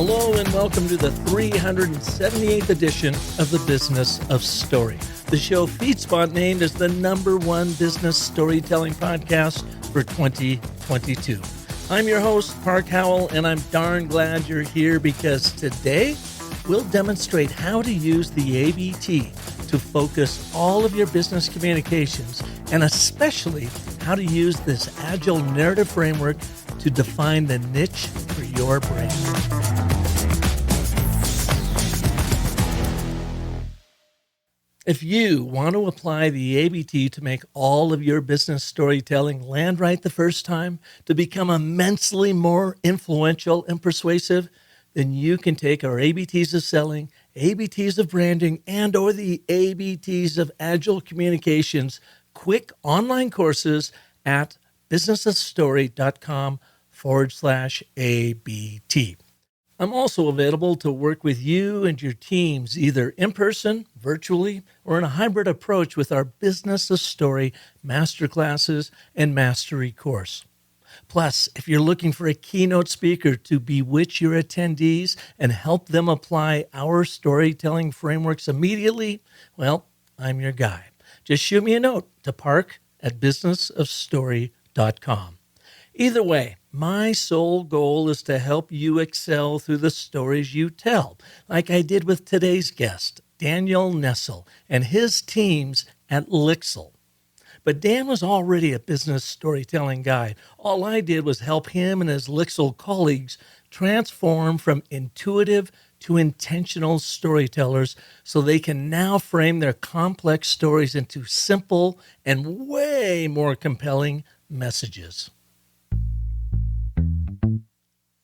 Hello and welcome to the 378th edition of the Business of Story. The show FeedSpot named as the #1 business storytelling podcast for 2022. I'm your host, Park Howell, and I'm darn glad you're here because today we'll demonstrate how to use the ABT to focus all of your business communications, and especially how to use this Agile narrative framework to define the niche for your brand. If you want to apply the ABT to make all of your business storytelling land right the first time, to become immensely more influential and persuasive, then you can take our ABTs of selling, ABTs of branding, and or the ABTs of Agile communications quick online courses at businessofstory.com/ABT. I'm also available to work with you and your teams, either in person, virtually, or in a hybrid approach with our Business of Story masterclasses and mastery course. Plus, if you're looking for a keynote speaker to bewitch your attendees and help them apply our storytelling frameworks immediately, well, I'm your guy. Just shoot me a note to park@businessofstory.com. Either way, my sole goal is to help you excel through the stories you tell, like I did with today's guest, Daniel Nestle, and his teams at LIXIL. But Dan was already a business storytelling guy. All I did was help him and his LIXIL colleagues transform from intuitive to intentional storytellers so they can now frame their complex stories into simple and way more compelling messages.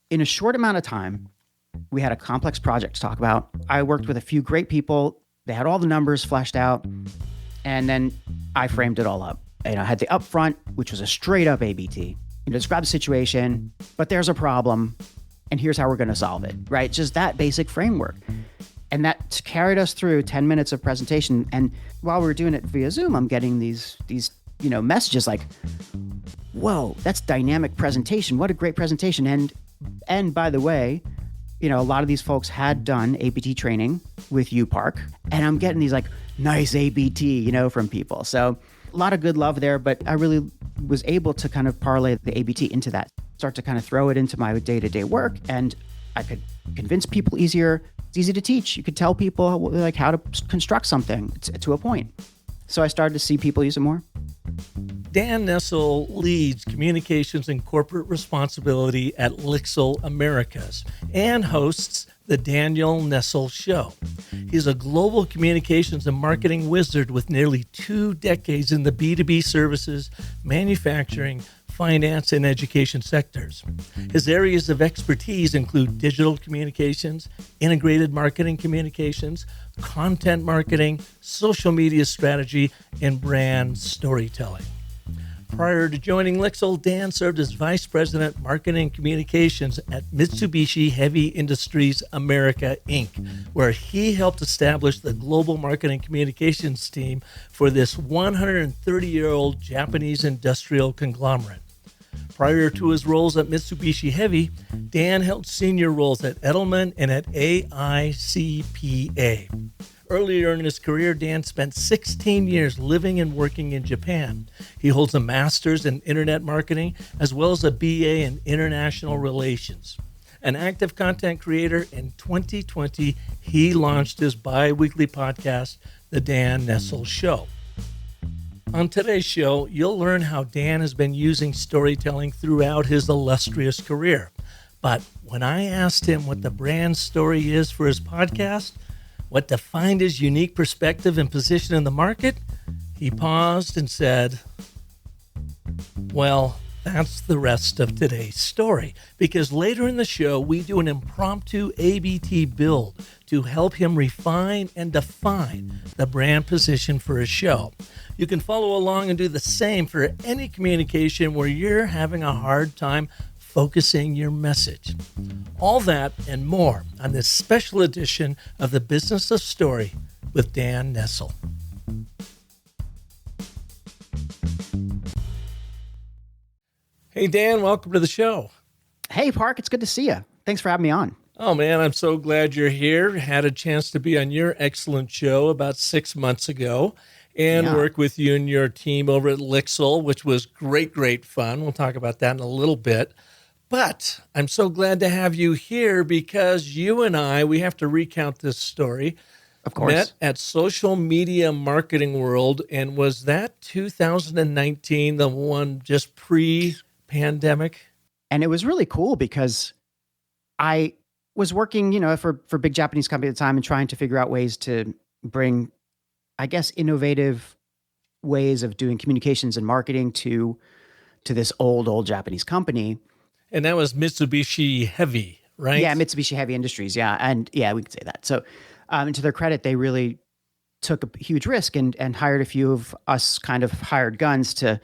In a short amount of time, we had a complex project to talk about. I worked with a few great people. They had all the numbers fleshed out, and then I framed it all up. And I had the upfront, which was a straight up ABT. Describe the situation, but there's a problem, and here's how we're going to solve it, right? Just that basic framework. And that carried us through 10 minutes of presentation. And while we were doing it via Zoom, I'm getting these messages like, whoa, that's dynamic presentation. What a great presentation. And by the way, a lot of these folks had done ABT training with you, Park, and I'm getting these like nice ABT, from people. So a lot of good love there, but I really was able to kind of parlay the ABT into that, start to kind of throw it into my day-to-day work, and I could convince people easier. It's easy to teach. You could tell people like how to construct something to a point. So I started to see people use it more. Dan Nestle leads communications and corporate responsibility at LIXIL America and hosts the Daniel Nestle Show. He's a global communications and marketing wizard with nearly 2 decades in the B2B services, manufacturing, finance, and education sectors. His areas of expertise include digital communications, integrated marketing communications, content marketing, social media strategy, and brand storytelling. Prior to joining LIXIL, Dan served as Vice President Marketing Communications at Mitsubishi Heavy Industries America, Inc., where he helped establish the global marketing communications team for this 130-year-old Japanese industrial conglomerate. Prior to his roles at Mitsubishi Heavy, Dan held senior roles at Edelman and at AICPA. Earlier in his career, Dan spent 16 years living and working in Japan. He holds a master's in internet marketing as well as a BA in international relations. An active content creator, in 2020, he launched his bi-weekly podcast, The Dan Nestle Show. On today's show, you'll learn how Dan has been using storytelling throughout his illustrious career. But when I asked him what the brand story is for his podcast, what defined his unique perspective and position in the market, he paused and said, well, that's the rest of today's story, because later in the show, we do an impromptu ABT build to help him refine and define the brand position for his show. You can follow along and do the same for any communication where you're having a hard time focusing your message. All that and more on this special edition of the Business of Story with Dan Nestle. Hey, Dan, welcome to the show. Hey, Park, it's good to see you. Thanks for having me on. Oh, man, I'm so glad you're here. Had a chance to be on your excellent show about 6 months ago and Yeah. work with you and your team over at LIXIL, which was great, great fun. We'll talk about that in a little bit. But I'm so glad to have you here because you and we have to recount this story, Of course. met at Social Media Marketing World. And was that 2019, the one just pre-pandemic? And it was really cool because I was working, for big Japanese company at the time and trying to figure out ways to bring, I guess, innovative ways of doing communications and marketing to this old Japanese company. And that was Mitsubishi Heavy, right? Yeah, Mitsubishi Heavy Industries. Yeah. And yeah, we could say that. So, and to their credit, they really took a huge risk and hired a few of us kind of hired guns to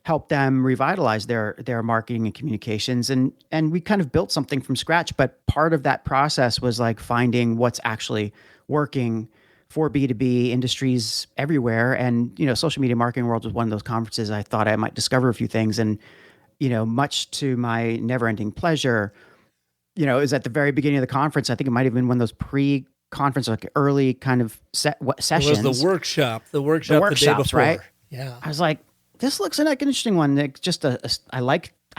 help them revitalize their marketing and communications. And we kind of built something from scratch. But part of that process was like finding what's actually working for B2B industries everywhere. And, Social Media Marketing World was one of those conferences I thought I might discover a few things. And, much to my never-ending pleasure, it was at the very beginning of the conference. I think it might have been one of those pre-conference, like early kind of sessions. It was the workshop the day before. Right? Yeah. I was like, this looks like an interesting one. Like just I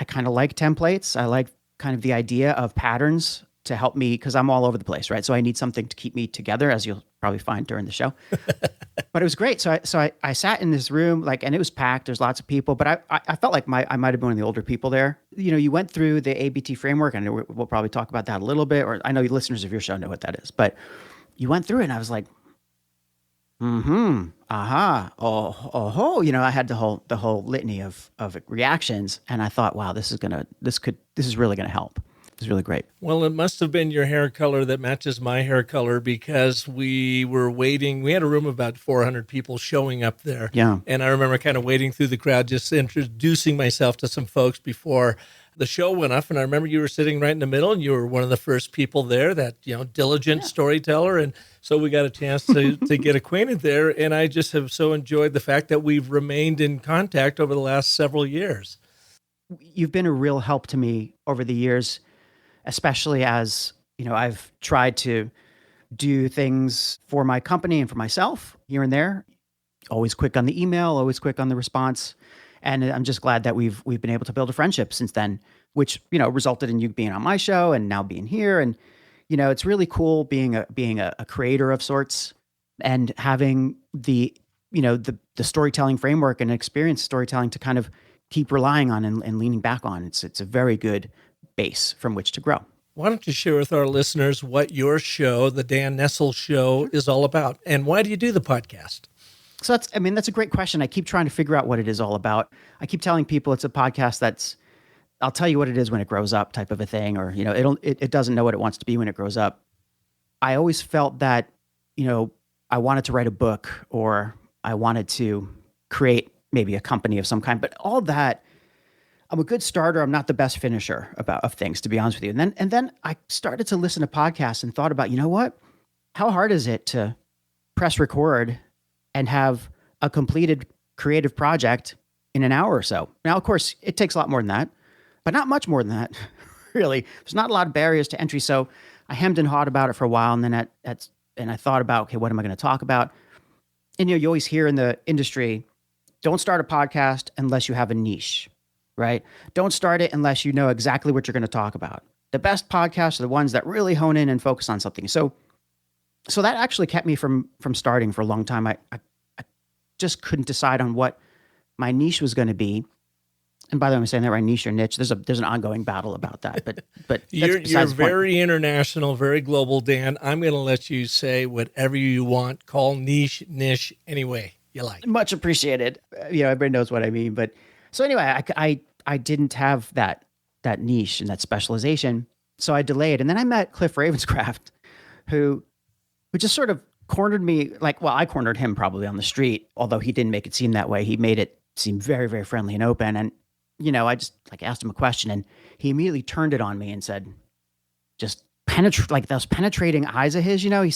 kind of like templates. I like kind of the idea of patterns to help me because I'm all over the place, right? So I need something to keep me together, as you'll probably find during the show. But it was great. So I sat in this room, and it was packed. There's lots of people, but I felt like I might have been one of the older people there. You went through the ABT framework, and we'll probably talk about that a little bit. Or I know listeners of your show know what that is, but you went through it, and I was like, aha, oh, I had the whole litany of reactions, and I thought, wow, this is really gonna help. It's really great. Well, it must have been your hair color that matches my hair color because we were waiting. We had a room of about 400 people showing up there. Yeah. And I remember kind of waiting through the crowd, just introducing myself to some folks before the show went up. And I remember you were sitting right in the middle and you were one of the first people there, that, diligent storyteller. And so we got a chance to get acquainted there. And I just have so enjoyed the fact that we've remained in contact over the last several years. You've been a real help to me over the years, especially as, I've tried to do things for my company and for myself here and there. Always quick on the email, always quick on the response. And I'm just glad that we've been able to build a friendship since then, which, resulted in you being on my show and now being here. And, it's really cool being a creator of sorts and having the storytelling framework and experience storytelling to kind of keep relying on and leaning back on. It's a very good base from which to grow. Why don't you share with our listeners what your show, the Dan Nestle Show, is all about, and why do you do the podcast? So that's a great question. I keep trying to figure out what it is all about. I keep telling people it's a podcast I'll tell you what it is when it grows up type of a thing, or, it doesn't know what it wants to be when it grows up. I always felt that, I wanted to write a book or I wanted to create maybe a company of some kind, but all that, I'm a good starter. I'm not the best finisher of things, to be honest with you. And then I started to listen to podcasts and thought about, what? How hard is it to press record and have a completed creative project in an hour or so? Now, of course, it takes a lot more than that, but not much more than that, really. There's not a lot of barriers to entry. So I hemmed and hawed about it for a while, and then and I thought about, okay, what am I going to talk about? And you always hear in the industry, don't start a podcast unless you have a niche. Right? Don't start it unless you know exactly what you're going to talk about. The best podcasts are the ones that really hone in and focus on something. So that actually kept me from starting for a long time. I just couldn't decide on what my niche was going to be. And by the way, I'm saying that right, niche or niche. There's an ongoing battle about that. But you're very international, very global, Dan. I'm going to let you say whatever you want. Call niche anyway you like. Much appreciated. Everybody knows what I mean. But so anyway, I didn't have that niche and that specialization, so I delayed. And then I met Cliff Ravenscraft, who just sort of cornered me. I cornered him probably on the street, although he didn't make it seem that way. He made it seem very, very friendly and open. And I just asked him a question, and he immediately turned it on me and said, just penetrate, those penetrating eyes of his. He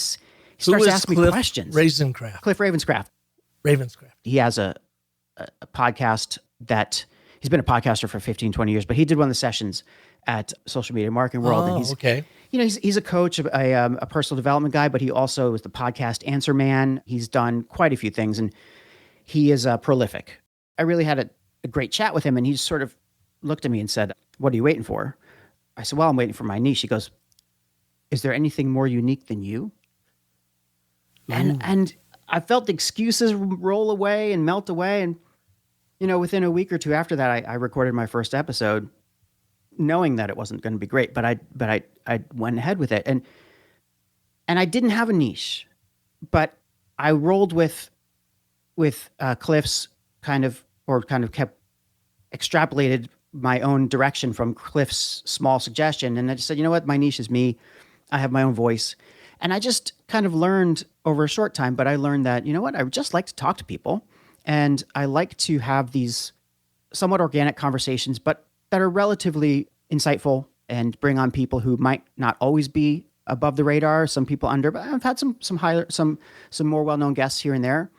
starts asking me questions. Cliff Ravenscraft. Ravenscraft. He has a podcast that he's been a podcaster for 15, 20 years, but he did one of the sessions at Social Media Marketing World. And he's, okay. He's a coach, a personal development guy, but he also is the podcast answer man. He's done quite a few things, and he is prolific. I really had a great chat with him, and he just sort of looked at me and said, "What are you waiting for?" I said, "Well, I'm waiting for my niche." He goes, "Is there anything more unique than you?" And I felt the excuses roll away and melt away. And, within a week or two after that, I recorded my first episode knowing that it wasn't going to be great, but I went ahead with it. And I didn't have a niche, but I rolled with Cliff's kind of kept extrapolated my own direction from Cliff's small suggestion. And I just said, you know what? My niche is me. I have my own voice. And I just kind of learned over a short time, but I learned that, you know what? I just like to talk to people, and I like to have these somewhat organic conversations, but that are relatively insightful and bring on people who might not always be above the radar, some people under, but I've had some more well-known guests here and there,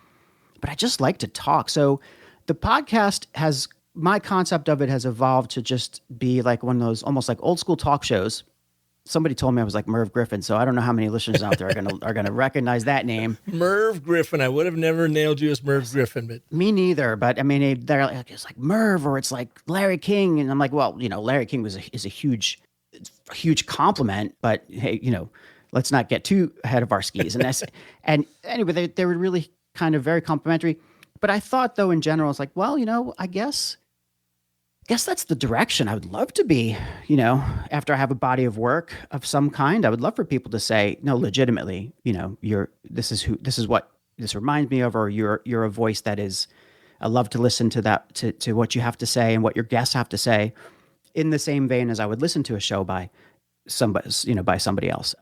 but I just like to talk. So the podcast my concept of it has evolved to just be like one of those almost like old school talk shows. Somebody told me I was like Merv Griffin, so I don't know how many listeners out there are gonna recognize that name. Merv Griffin. I would have never nailed you as Merv Griffin, but me neither. But I mean, they're like, it's like Merv, or it's like Larry King, and I'm like, well, Larry King is a huge compliment, but hey, let's not get too ahead of our skis. And anyway, they were really kind of very complimentary. But I thought, though, in general, it's like, well, I guess that's the direction I would love to be, after I have a body of work of some kind. I would love for people to say, no, legitimately, this is what this reminds me of, or you're a voice that is, I love to listen to that, to what you have to say and what your guests have to say, in the same vein as I would listen to a show by somebody else.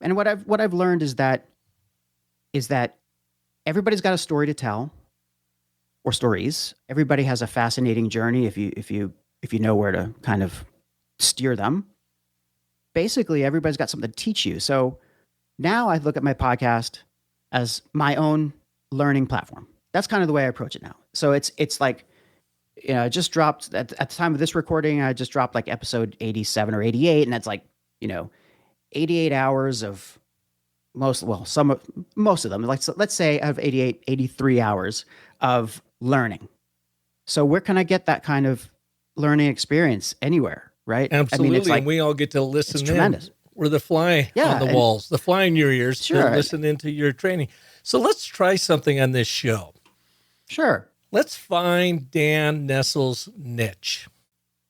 And what I've learned is that everybody's got a story to tell, or stories. Everybody has a fascinating journey if you know where to kind of steer them. Basically, everybody's got something to teach you. So now I look at my podcast as my own learning platform. That's kind of the way I approach it now. So it's like, I just dropped at the time of this recording, I just dropped like episode 87 or 88, and that's like, 88 hours of most of them. Like, so let's say I have 83 hours of learning. So where can I get that kind of learning experience? Anywhere, right? Absolutely. I mean, it's like, and we all get to listen. It's tremendous. We're the fly on the walls, the fly in your ears to listen into your training. So let's try something on this show. Sure. Let's find Dan Nestle's niche.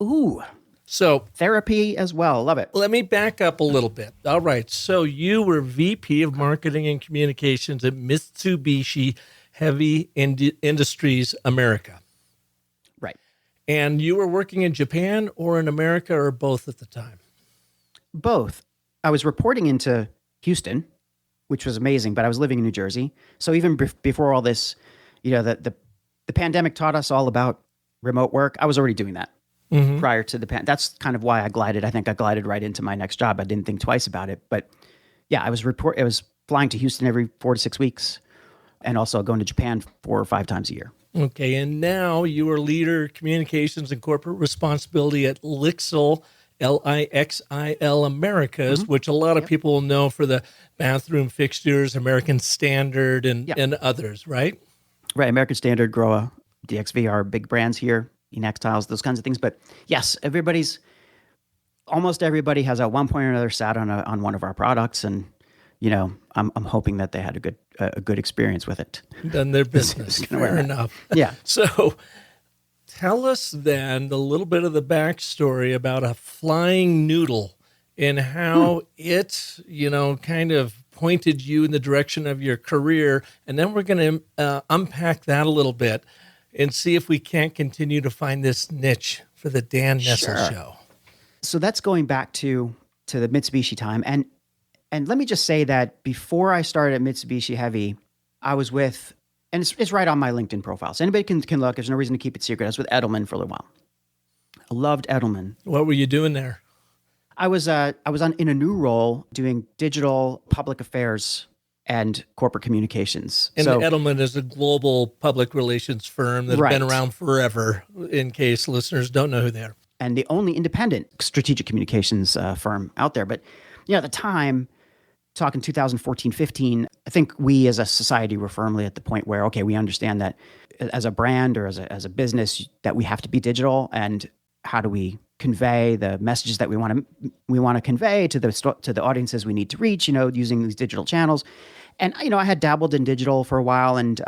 Ooh. So therapy as well. Love it. Let me back up a little bit. All right. So you were VP of Marketing and Communications at Mitsubishi Heavy Industries America. Right. And you were working in Japan or in America, or both at the time? Both. I was reporting into Houston, which was amazing, but I was living in New Jersey. So even before all this, the pandemic taught us all about remote work. I was already doing that prior to the pandemic. That's kind of why I glided. I think I glided right into my next job. I didn't think twice about it. But yeah, I was flying to Houston every 4 to 6 weeks, and also going to Japan 4 or 5 times a year. Okay, and now you are leader communications and corporate responsibility at LIXIL, LIXIL Americas, which a lot of people will know for the bathroom fixtures, American Standard, and others, right? Right, American Standard, Groa, DXV are big brands here, Enextiles, those kinds of things. But yes, almost everybody has at one point or another sat on one of our products, and I'm hoping that they had a good experience with it. Done their business. Fair enough. Yeah. So tell us then a little bit of the backstory about a flying noodle and how it, kind of pointed you in the direction of your career. And then we're going to unpack that a little bit and see if we can't continue to find this niche for the Dan Nestle Show. So that's going back to the Mitsubishi time. And let me just say that before I started at Mitsubishi Heavy, I was with, and it's right on my LinkedIn profile, so anybody can look. There's no reason to keep it secret. I was with Edelman for a little while. I loved Edelman. What were you doing there? I was in a new role doing digital public affairs and corporate communications. And so, Edelman is a global public relations firm that has been around forever, in case listeners don't know who they are. And the only independent strategic communications firm out there. But at the time, talking 2014, 15, I think we as a society were firmly at the point where, okay, we understand that as a brand or as a business that we have to be digital, and how do we convey the messages that we want to convey to the audiences we need to reach, using these digital channels. And, I had dabbled in digital for a while, and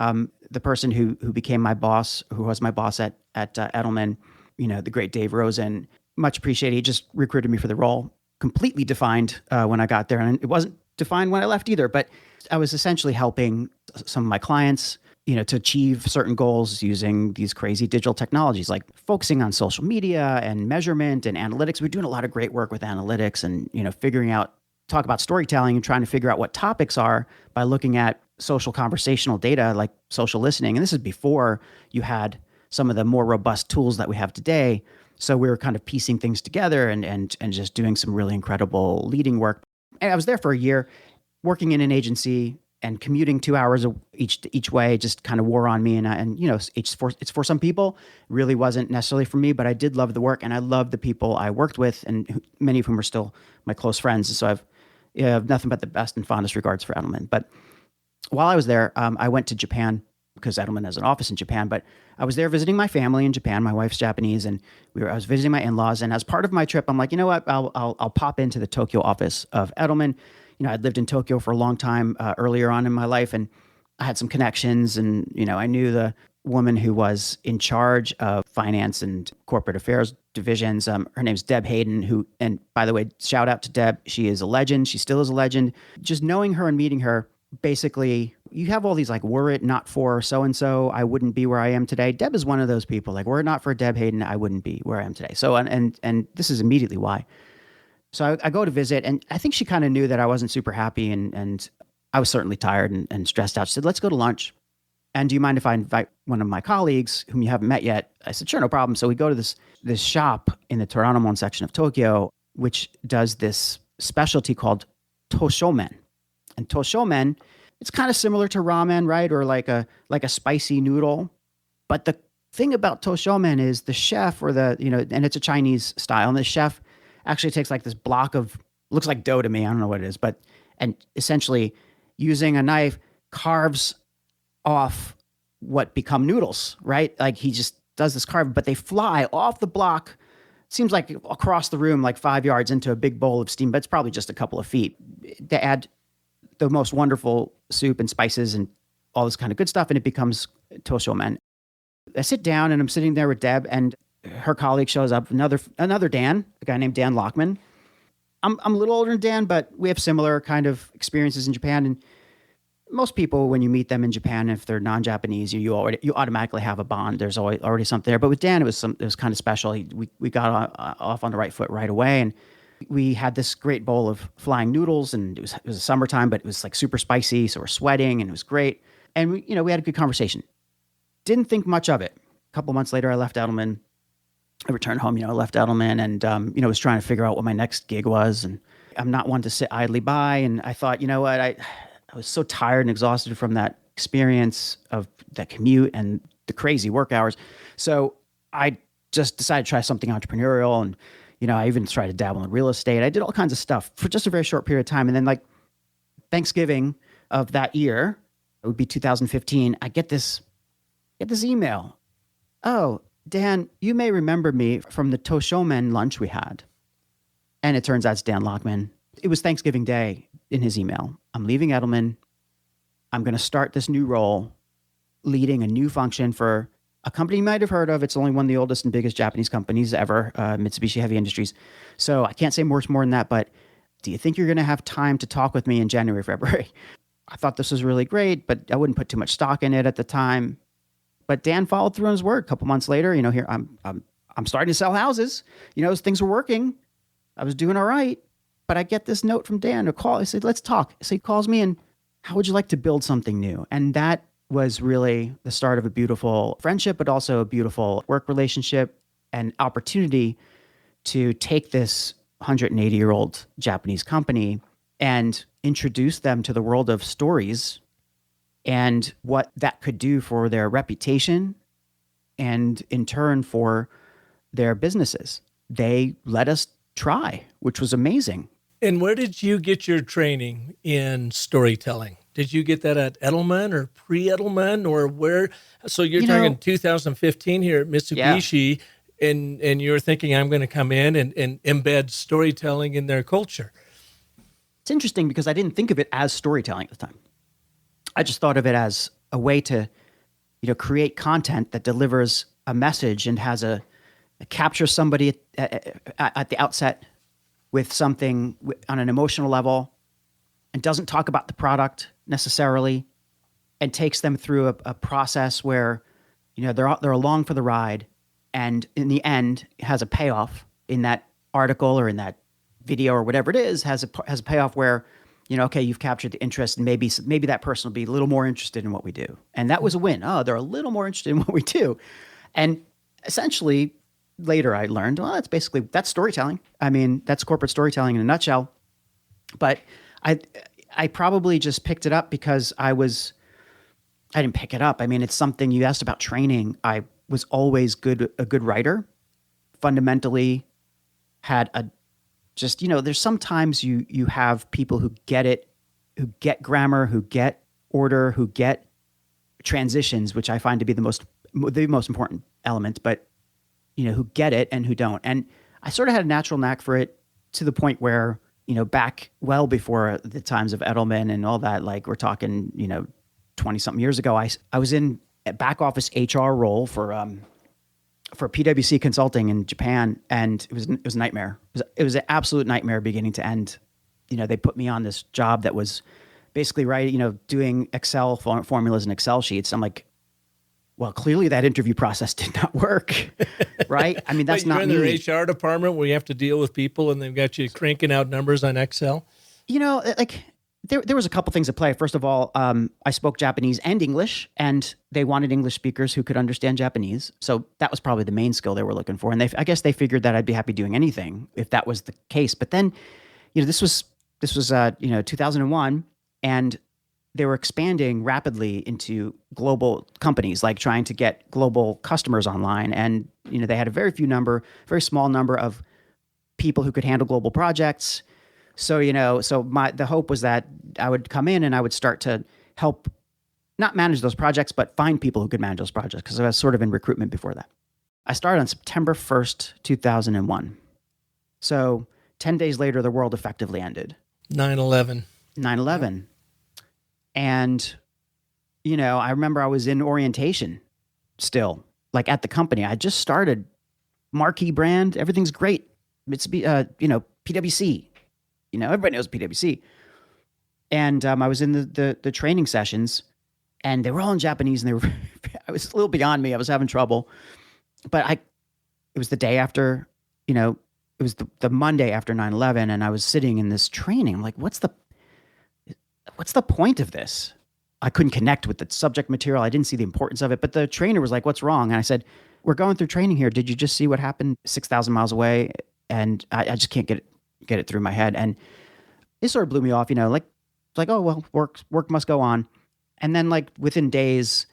the person who became my boss, who was my boss at Edelman, the great Dave Rosen, much appreciated. He just recruited me for the role, completely defined when I got there. And it wasn't defined when I left either, but I was essentially helping some of my clients, to achieve certain goals using these crazy digital technologies, like focusing on social media and measurement and analytics. We're doing a lot of great work with analytics and, talk about storytelling and trying to figure out what topics are by looking at social conversational data like social listening. And this is before you had some of the more robust tools that we have today. So we were kind of piecing things together and just doing some really incredible leading work. And I was there for a year, working in an agency and commuting 2 hours each way just kind of wore on me. And it's for some people, really wasn't necessarily for me, but I did love the work and I loved the people I worked with, and many of whom are still my close friends. And so I have nothing but the best and fondest regards for Edelman. But while I was there, I went to Japan because Edelman has an office in Japan. But I was there visiting my family in Japan. My wife's Japanese, and I was visiting my in-laws. And as part of my trip, I'm like, you know what? I'll pop into the Tokyo office of Edelman. I'd lived in Tokyo for a long time earlier on in my life, and I had some connections. And I knew the woman who was in charge of finance and corporate affairs divisions. Her name's Deb Hayden, and by the way, shout out to Deb. She is a legend. She still is a legend. Just knowing her and meeting her, basically, you have all these like, were it not for so-and-so, I wouldn't be where I am today. Deb is one of those people. Like, were it not for Deb Hayden, I wouldn't be where I am today. So, and this is immediately why. So I go to visit, and I think she kind of knew that I wasn't super happy, and I was certainly tired and stressed out. She said, let's go to lunch. And do you mind if I invite one of my colleagues whom you haven't met yet? I said, sure, no problem. So we go to this shop in the Toranomon section of Tokyo, which does this specialty called toshomen. And toshomen, it's kind of similar to ramen, right? Or like a spicy noodle. But the thing about toshomen is the chef and it's a Chinese style. And the chef actually takes like this block of, looks like dough to me. I don't know what it is, and essentially using a knife carves off what become noodles, right? Like he just does this carve, but they fly off the block. Seems like across the room, like 5 yards into a big bowl of steam, but it's probably just a couple of feet. They add the most wonderful soup and spices and all this kind of good stuff, and it becomes toshomen. I sit down, and I'm sitting there with Deb, and her colleague shows up, another Dan, a guy named Dan Lockman. I'm a little older than Dan, but we have similar kind of experiences in Japan. And most people, when you meet them in Japan, if they're non-Japanese, you automatically have a bond. There's already something there. But with Dan, it was kind of special. We got off on the right foot right away, and we had this great bowl of flying noodles, and it was a summertime, but it was like super spicy, so we're sweating, and it was great. And we had a good conversation. Didn't think much of it. A couple months later, I left Edelman. I returned home, I left Edelman, and was trying to figure out what my next gig was. And I'm not one to sit idly by. And I thought, what, I was so tired and exhausted from that experience of that commute and the crazy work hours. So I just decided to try something entrepreneurial. And, I even tried to dabble in real estate. I did all kinds of stuff for just a very short period of time. And then like Thanksgiving of that year, it would be 2015, I get this email. Oh, Dan, you may remember me from the Toshomen lunch we had. And it turns out it's Dan Lockman. It was Thanksgiving Day in his email. I'm leaving Edelman. I'm going to start this new role, leading a new function for a company you might have heard of. It's only one of the oldest and biggest Japanese companies ever, Mitsubishi Heavy Industries. So I can't say much more than that, but do you think you're going to have time to talk with me in January, February? I thought this was really great, but I wouldn't put too much stock in it at the time. But Dan followed through on his word. A couple months later, here I'm starting to sell houses. Things were working. I was doing all right. But I get this note from Dan, a call. I said, let's talk. So he calls me, and how would you like to build something new? And that was really the start of a beautiful friendship, but also a beautiful work relationship and opportunity to take this 180-year-old Japanese company and introduce them to the world of stories and what that could do for their reputation and in turn for their businesses. They let us try, which was amazing. And where did you get your training in storytelling? Did you get that at Edelman or pre-Edelman or where? So you're talking 2015 here at Mitsubishi, and you're thinking, I'm going to come in and embed storytelling in their culture. It's interesting because I didn't think of it as storytelling at the time. I just thought of it as a way to, create content that delivers a message and has captures somebody at the outset with something on an emotional level and doesn't talk about the product necessarily and takes them through a process where, they're along for the ride and in the end has a payoff in that article or in that video or whatever it is, has a payoff where, okay, you've captured the interest and maybe that person will be a little more interested in what we do. And that was a win. Oh, they're a little more interested in what we do. And essentially, later I learned, well, that's storytelling. I mean, that's corporate storytelling in a nutshell. But I probably just picked it up because I didn't pick it up. I mean, it's something you asked about training. I was always a good writer, fundamentally had there's sometimes you have people who get it, who get grammar, who get order, who get transitions, which I find to be the most important element, but who get it and who don't. And I sort of had a natural knack for it to the point where, back well before the times of Edelman and all that, like we're talking, 20 something years ago, I was in a back office HR role for PwC Consulting in Japan. And it was a nightmare. It was an absolute nightmare beginning to end. They put me on this job that was basically doing Excel formulas and Excel sheets. I'm like, well, clearly that interview process did not work, right? I mean, that's not me. You're in their HR department where you have to deal with people and they've got you cranking out numbers on Excel? There was a couple things at play. First of all, I spoke Japanese and English, and they wanted English speakers who could understand Japanese. So that was probably the main skill they were looking for. And I guess they figured that I'd be happy doing anything if that was the case. But then, this was 2001, and they were expanding rapidly into global companies, like trying to get global customers online. And, they had a very very small number of people who could handle global projects. So, the hope was that I would come in and I would start to help not manage those projects, but find people who could manage those projects, because I was sort of in recruitment before that. I started on September 1st, 2001. So 10 days later, the world effectively ended. 9/11. 9/11. And, I remember I was in orientation still, like at the company. I just started, marquee brand, everything's great. It's, PwC. Everybody knows PwC. And I was in the training sessions, and they were all in Japanese, and I was a little beyond me. I was having trouble. But it was the day after, it was the Monday after 9/11, and I was sitting in this training. I'm like, what's the point of this? I couldn't connect with the subject material. I didn't see the importance of it. But the trainer was like, what's wrong? And I said, we're going through training here. Did you just see what happened 6,000 miles away? And I just can't get it through my head. And it sort of blew me off, like, oh, well, work must go on. And then like within days,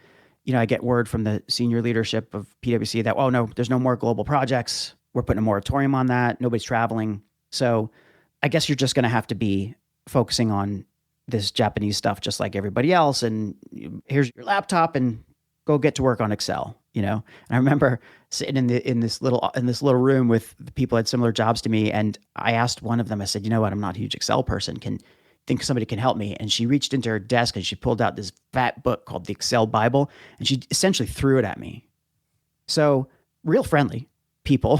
I get word from the senior leadership of PwC that, oh no, there's no more global projects. We're putting a moratorium on that. Nobody's traveling. So I guess you're just going to have to be focusing on this Japanese stuff just like everybody else. And here's your laptop and go get to work on Excel, And I remember sitting in this little room with the people who had similar jobs to me. And I asked one of them, I said, you know what? I'm not a huge Excel person. Think somebody can help me. And she reached into her desk and she pulled out this fat book called the Excel Bible. And she essentially threw it at me. So real friendly people.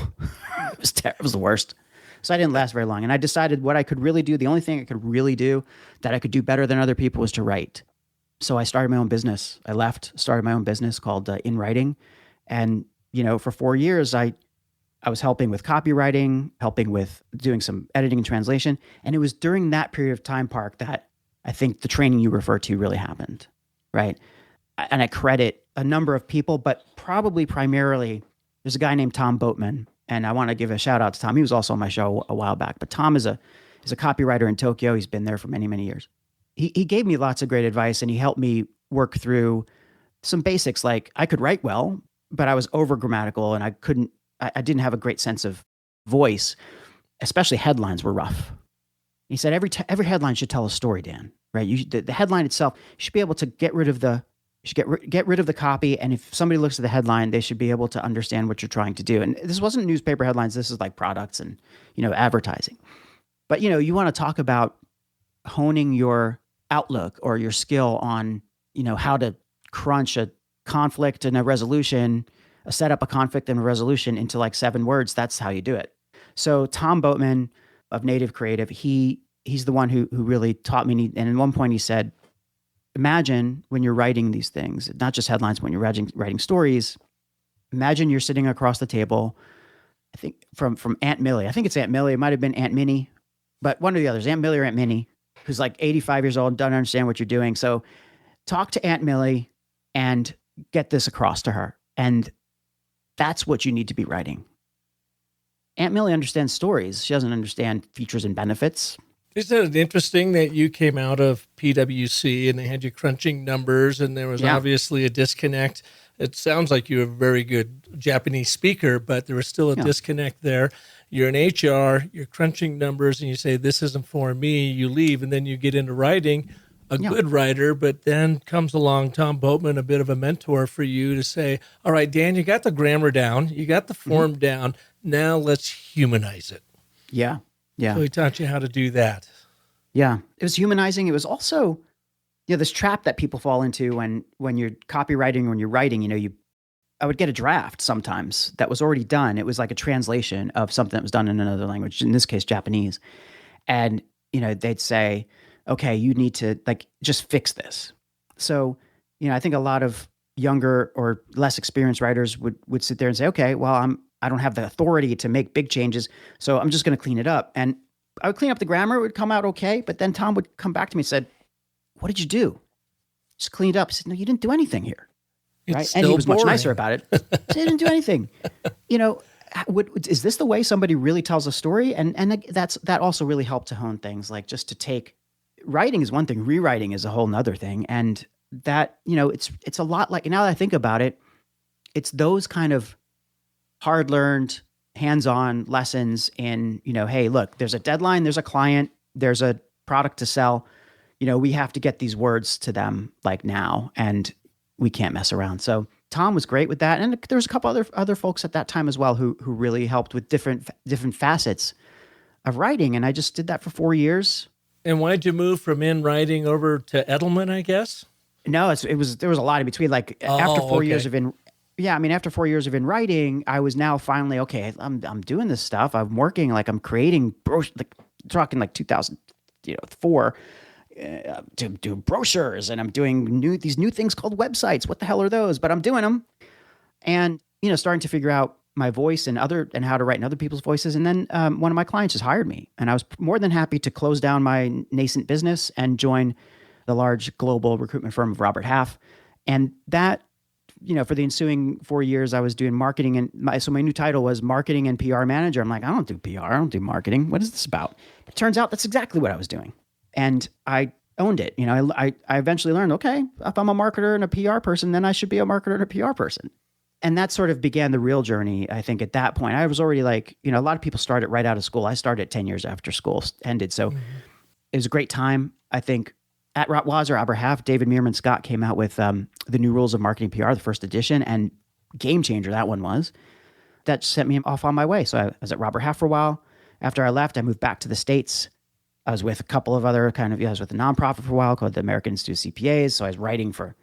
It was the worst. So I didn't last very long. And I decided what I could really do, the only thing I could really do that I could do better than other people was to write. So I started my own business. I started my own business called In Writing. And, for 4 years, I was helping with copywriting, helping with doing some editing and translation. And it was during that period of time, Park, that I think the training you refer to really happened, right? And I credit a number of people, but probably primarily, there's a guy named Tom Boatman. And I want to give a shout out to Tom. He was also on my show a while back. But Tom is He's a copywriter in Tokyo. He's been there for many, many years. He gave me lots of great advice, and he helped me work through some basics. Like I could write well, but I was over grammatical and I didn't have a great sense of voice, especially headlines were rough. He said, every headline should tell a story, Dan, right? The headline itself, you should be able to get rid of the copy. And if somebody looks at the headline, they should be able to understand what you're trying to do. And this wasn't newspaper headlines. This is like products and, advertising. But, you want to talk about honing your outlook or your skill on, how to crunch a conflict and a resolution, set up a conflict and a resolution into like 7 words. That's how you do it. So Tom Boatman of Native Creative, he's the one who really taught me. And at one point he said, imagine when you're writing these things, not just headlines, when you're writing stories, imagine you're sitting across the table, I think from Aunt Millie. I think it's Aunt Millie. It might've been Aunt Minnie, but one of the others, Aunt Millie or Aunt Minnie, who's like 85 years old, doesn't understand what you're doing. So talk to Aunt Millie and get this across to her. And that's what you need to be writing. Aunt Millie understands stories. She doesn't understand features and benefits. Isn't it interesting that you came out of PwC and they had you crunching numbers and there was obviously a disconnect? It sounds like you're a very good Japanese speaker, but there was still a disconnect there. You're in HR, you're crunching numbers and you say, this isn't for me. You leave and then you get into writing, a good writer, but then comes along Tom Boatman, a bit of a mentor for you to say, all right, Dan, you got the grammar down, you got the form down. Now let's humanize it. Yeah. Yeah. So he taught you how to do that. Yeah. It was humanizing. It was also, this trap that people fall into when you're copywriting, when you're writing, I would get a draft sometimes that was already done. It was like a translation of something that was done in another language, in this case, Japanese. And, they'd say, okay, you need to just fix this. So, I think a lot of younger or less experienced writers would sit there and say, okay, well, I don't have the authority to make big changes, so I'm just going to clean it up. And I would clean up the grammar, it would come out okay, but then Tom would come back to me and said, what did you do? Just cleaned up. He said, no, you didn't do anything here. Right? And he was much nicer about it. He said, I didn't do anything. Is this the way somebody really tells a story? And that also really helped to hone things, like just to take, writing is one thing, rewriting is a whole nother thing. And that, it's a lot like, now that I think about it, it's those kind of hard-learned, hands-on lessons in, hey, look, there's a deadline, there's a client, there's a product to sell. We have to get these words to them like now, and we can't mess around. So Tom was great with that. And there was a couple other folks at that time as well who really helped with different facets of writing. And I just did that for 4 years. And why'd you move from in writing over to Edelman, I guess? No, there was a lot in between. Like after 4 years of after 4 years of in writing, I was now finally, okay, I'm doing this stuff. I'm working, I'm creating talking like 2004, to do brochures, and I'm doing these new things called websites. What the hell are those? But I'm doing them, and starting to figure out my voice and how to write in other people's voices. And then one of my clients just hired me, and I was more than happy to close down my nascent business and join the large global recruitment firm of Robert Half. And that, for the ensuing 4 years, I was doing marketing, and my new title was marketing and PR manager. I'm like, I don't do PR, I don't do marketing. What is this about? But it turns out that's exactly what I was doing. And I owned it. I eventually learned, okay, if I'm a marketer and a PR person, then I should be a marketer and a PR person. And that sort of began the real journey. I think at that point, I was already a lot of people started right out of school. I started 10 years after school ended. So it was a great time. I think at Robert Half, David Meerman Scott came out with the New Rules of Marketing PR, the first edition, and game changer that one was. That sent me off on my way. So I was at Robert Half for a while. After I left, I moved back to the States. I was with a couple of other I was with a nonprofit for a while called the American Institute of CPAs. So I was writing for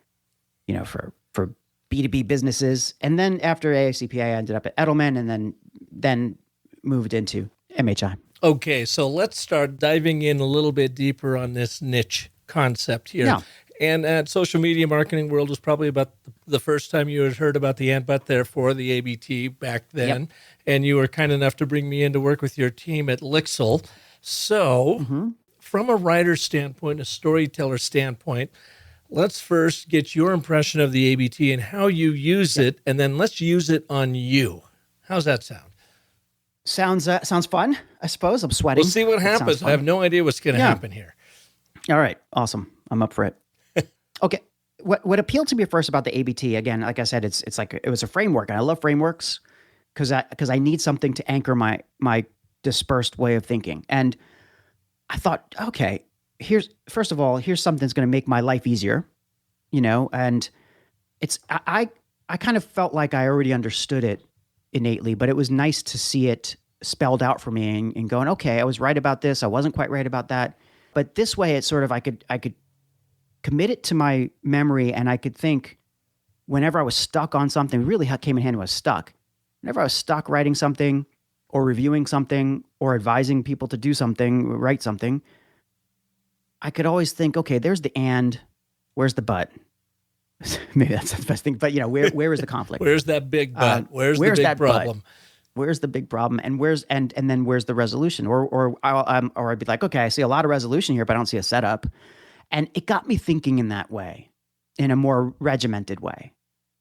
B2B businesses. And then after AICPA, I ended up at Edelman, and then moved into MHI. Okay, so let's start diving in a little bit deeper on this niche concept here. Yeah. And at Social Media Marketing World was probably about the first time you had heard about the and but therefore, the ABT back then. Yep. And you were kind enough to bring me in to work with your team at LIXIL. So from a writer standpoint, a storyteller standpoint, let's first get your impression of the ABT and how you use it, and then let's use it on you. How's that sound? Sounds fun. I suppose I'm sweating. We'll see what happens. I have no idea what's going to happen here. All right. Awesome. I'm up for it. Okay. What appealed to me first about the ABT, again, like I said, it's like it was a framework, and I love frameworks because I need something to anchor my dispersed way of thinking. And I thought, okay, here's something that's going to make my life easier, and I kind of felt like I already understood it innately, but it was nice to see it spelled out for me and going, okay, I was right about this. I wasn't quite right about that. But this way, it's sort of, I could commit it to my memory, and I could think whenever I was stuck on something, really came in handy when I was stuck. Whenever I was stuck writing something or reviewing something or advising people to do something, write something, I could always think, okay, there's the and, where's the but? Maybe that's the best thing, but where is the conflict? Where's that big but? Where's the big problem? But? Where's the big problem? And and then where's the resolution? Or I'd be like, okay, I see a lot of resolution here, but I don't see a setup. And it got me thinking in that way, in a more regimented way.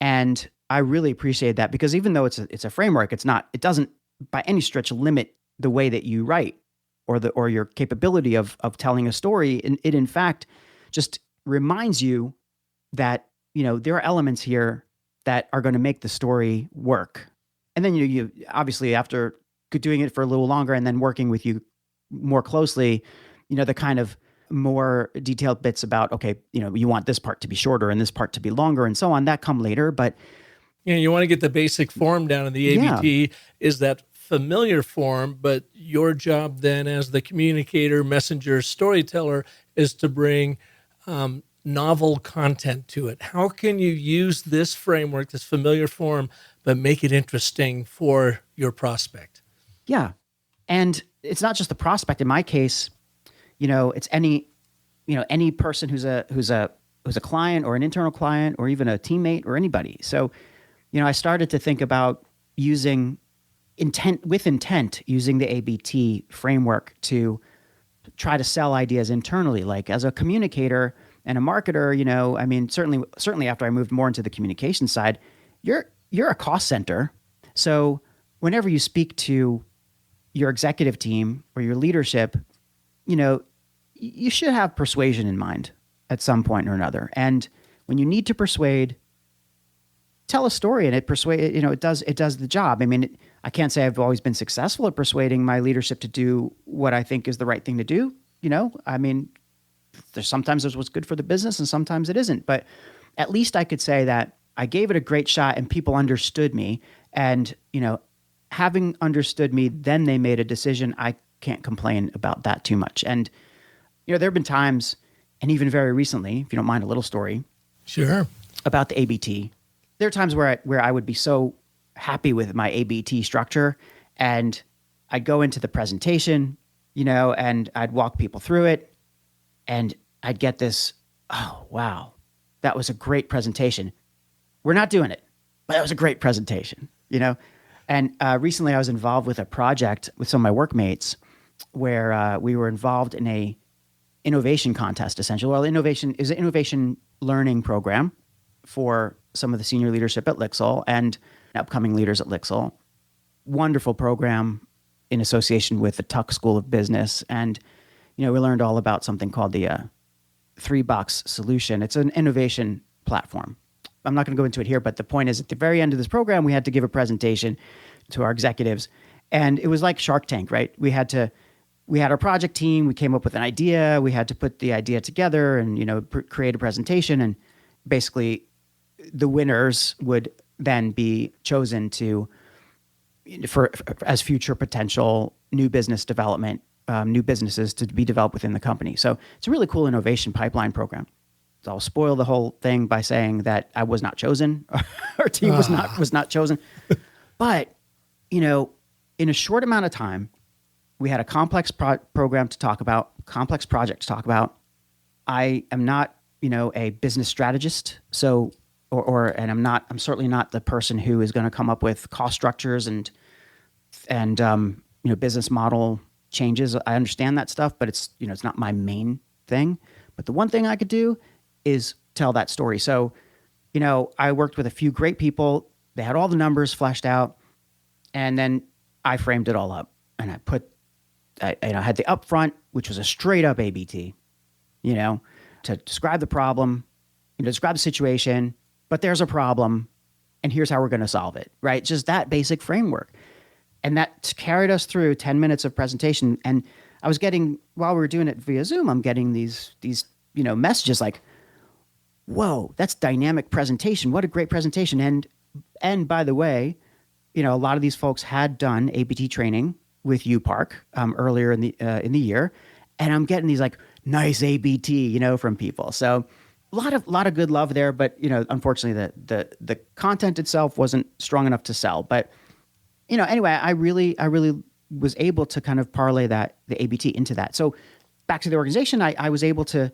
And I really appreciate that, because even though it's a framework, it doesn't by any stretch limit the way that you write or your capability of telling a story. And it in fact just reminds you that, there are elements here that are going to make the story work. And then you obviously, after doing it for a little longer and then working with you more closely, the kind of more detailed bits about, okay, you want this part to be shorter and this part to be longer and so on, that come later. But you want to get the basic form down in the ABT is that familiar form, but your job then as the communicator, messenger, storyteller is to bring novel content to it. How can you use this framework, this familiar form, but make it interesting for your prospect? Yeah. And it's not just the prospect. In my case, it's any person who's a client or an internal client or even a teammate or anybody. So, I started to think about using intent, using the ABT framework to try to sell ideas internally. Like as a communicator and a marketer, certainly after I moved more into the communication side, you're a cost center. So whenever you speak to your executive team or your leadership, you should have persuasion in mind at some point or another. And when you need to persuade, tell a story, and it does the job. I can't say I've always been successful at persuading my leadership to do what I think is the right thing to do. Sometimes there's what's good for the business and sometimes it isn't. But at least I could say that I gave it a great shot and people understood me. And, having understood me, then they made a decision. I can't complain about that too much. And, there have been times, and even very recently, if you don't mind a little story. Sure. About the ABT. There are times where I would be so happy with my ABT structure, and I'd go into the presentation, and I'd walk people through it, and I'd get this, oh, wow, that was a great presentation. We're not doing it, but that was a great presentation, And recently I was involved with a project with some of my workmates where we were involved in a innovation contest, essentially. Well, innovation is an innovation learning program for some of the senior leadership at LIXIL and upcoming leaders at LIXIL. Wonderful program in association with the Tuck School of Business. And, we learned all about something called the 3-box solution. It's an innovation platform. I'm not going to go into it here, but the point is at the very end of this program, we had to give a presentation to our executives. And it was like Shark Tank, right? We had our project team, we came up with an idea, we had to put the idea together and, create a presentation. And basically the winners would then be chosen as future potential new business development, new businesses to be developed within the company. So it's a really cool innovation pipeline program. So I'll spoil the whole thing by saying that I was not chosen. Our team was not chosen. But, in a short amount of time, we had a complex program to talk about, complex project to talk about. I am not, a business strategist. So, I'm certainly not the person who is going to come up with cost structures and business model changes. I understand that stuff, but it's not my main thing. But the one thing I could do is tell that story. So, I worked with a few great people. They had all the numbers fleshed out. And then I framed it all up, and I had the upfront, which was a straight up ABT, to describe the problem, describe the situation, but there's a problem, and here's how we're going to solve it, right? Just that basic framework. And that carried us through 10 minutes of presentation. And I was getting, while we were doing it via Zoom, I'm getting these messages like, whoa, that's dynamic presentation. What a great presentation. And by the way, a lot of these folks had done ABT training with UPark earlier in the year. And I'm getting these like nice ABT, from people. So a lot of good love there, but unfortunately the content itself wasn't strong enough to sell. But anyway, I really was able to kind of parlay the ABT into that. So back to the organization, I was able to,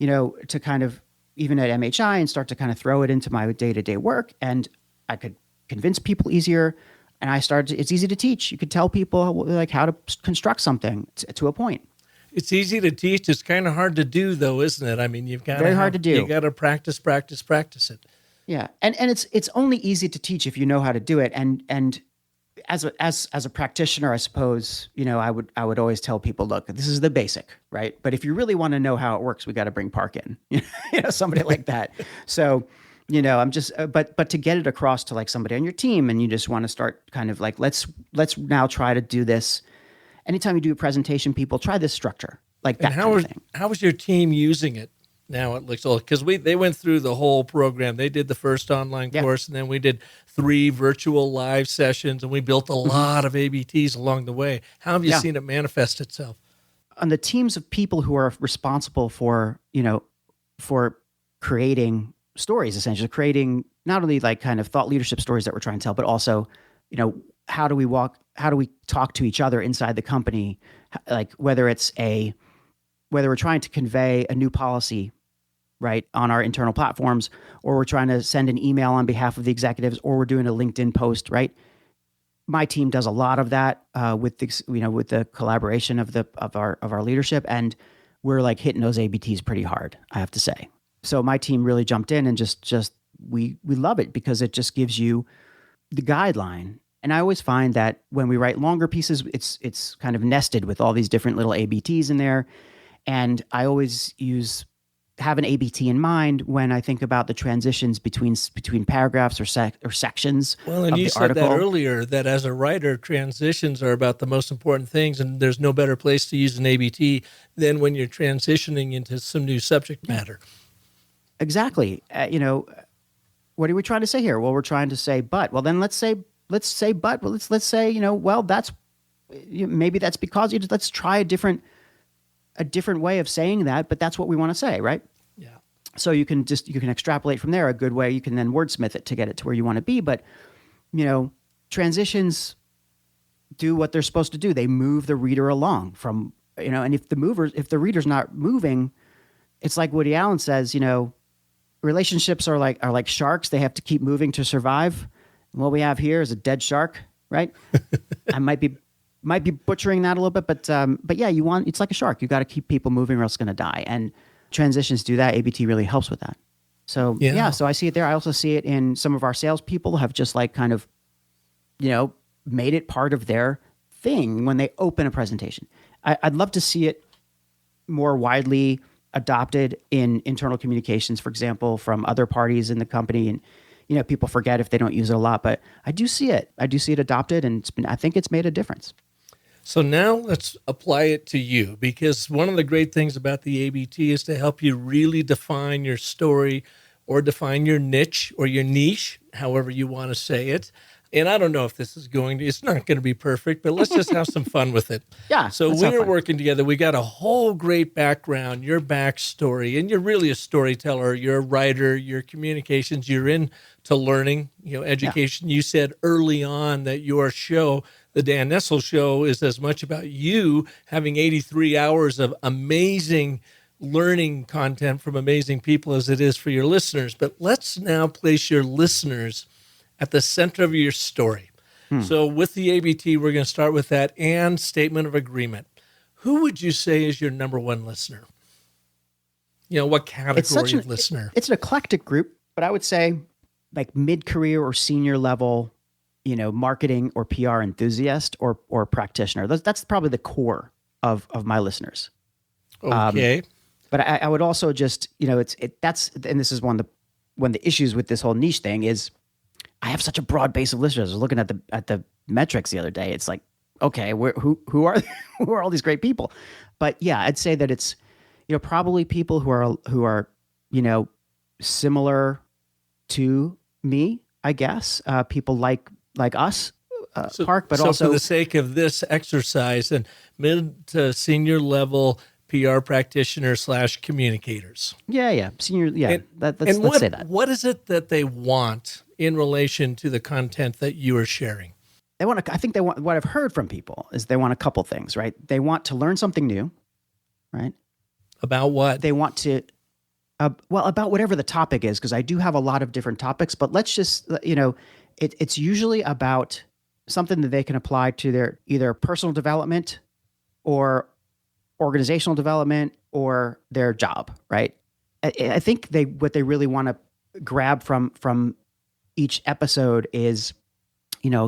to kind of, even at MHI, and start to kind of throw it into my day-to-day work. And I could convince people easier. And it's easy to teach. You could tell people like how to construct something to a point. It's easy to teach. It's kind of hard to do though, isn't it? I mean, hard to do. You got to practice it. Yeah. And it's only easy to teach if you know how to do it. And as a practitioner, I suppose, I would always tell people, look, this is the basic, right? But if you really want to know how it works, we got to bring Park in, somebody like that. So, I'm just, but to get it across to like somebody on your team, and you just want to start kind of like, let's now try to do this. Anytime you do a presentation, people try this structure, like that kind of thing. How was your team using it now at LIXIL? Because they went through the whole program. They did the first online course, and then we did 3 virtual live sessions, and we built a lot of ABTs along the way. How have you seen it manifest itself? On the teams of people who are responsible for creating stories, essentially creating not only like kind of thought leadership stories that we're trying to tell, but also, how do we talk to each other inside the company? Like whether we're trying to convey a new policy, right, on our internal platforms, or we're trying to send an email on behalf of the executives, or we're doing a LinkedIn post, right? My team does a lot of that with the collaboration of our leadership, and we're like hitting those ABTs pretty hard, I have to say. So my team really jumped in and just we love it because it just gives you the guideline. And I always find that when we write longer pieces, it's kind of nested with all these different little ABTs in there. And I always have an ABT in mind when I think about the transitions between paragraphs or sections. Well, and you said that earlier, that as a writer, transitions are about the most important things, and there's no better place to use an ABT than when you're transitioning into some new subject matter. Exactly. What are we trying to say here? Well, we're trying to say, but. Well, then let's say, but. Well, let's say, well, that's maybe that's because let's try a different way of saying that, but that's what we want to say, right? Yeah. So you can extrapolate from there a good way. You can then wordsmith it to get it to where you want to be. But, transitions do what they're supposed to do. They move the reader along from, and if the reader's not moving, it's like Woody Allen says, relationships are like sharks. They have to keep moving to survive. And what we have here is a dead shark, right? I might be butchering that a little bit, but yeah, it's like a shark. You got to keep people moving or else it's going to die. And transitions do that. ABT really helps with that. So so I see it there. I also see it in some of our salespeople have just like kind of, made it part of their thing when they open a presentation. I'd love to see it more widely adopted in internal communications, for example, from other parties in the company. And, people forget if they don't use it a lot, but I do see it. I do see it adopted, and I think it's made a difference. So now let's apply it to you, because one of the great things about the ABT is to help you really define your story or define your niche or your niche, however you want to say it. And I don't know if this is it's not going to be perfect, but let's just have some fun with it. Yeah. So we are working together. We got a whole great background, your backstory, and you're really a storyteller. You're a writer, your communications, you're into learning, education. Yeah. You said early on that your show, the Dan Nestle Show, is as much about you having 83 hours of amazing learning content from amazing people as it is for your listeners. But let's now place your listeners at the center of your story. So with the ABT, we're going to start with that and statement of agreement. Who would you say is your number one listener? What category of listener? It's an eclectic group, but I would say like mid-career or senior level, marketing or PR enthusiast or practitioner. That's probably the core of my listeners. Okay. But I would also just, and this is one of the issues with this whole niche thing is I have such a broad base of listeners. I was looking at the metrics the other day. It's like, okay, who are who are all these great people? But yeah, I'd say that it's, probably people who are, similar to me, I guess, people like us, Park, but also for the sake of this exercise, and mid to senior level PR practitioner / communicators. Yeah, senior. Yeah, let's say that. What is it that they want in relation to the content that you are sharing? I think they want, what I've heard from people is they want a couple things, right? They want to learn something new, right? About what? They want to, about whatever the topic is, because I do have a lot of different topics, but let's just, it's usually about something that they can apply to their either personal development or organizational development or their job, right? I think what they really want to grab from each episode is,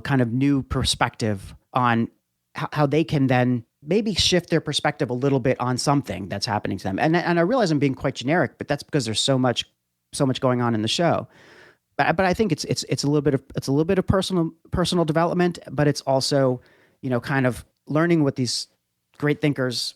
kind of new perspective on how they can then maybe shift their perspective a little bit on something that's happening to them. And I realize I'm being quite generic, but that's because there's so much going on in the show. But I think it's a little bit of personal development, but it's also, kind of learning what these great thinkers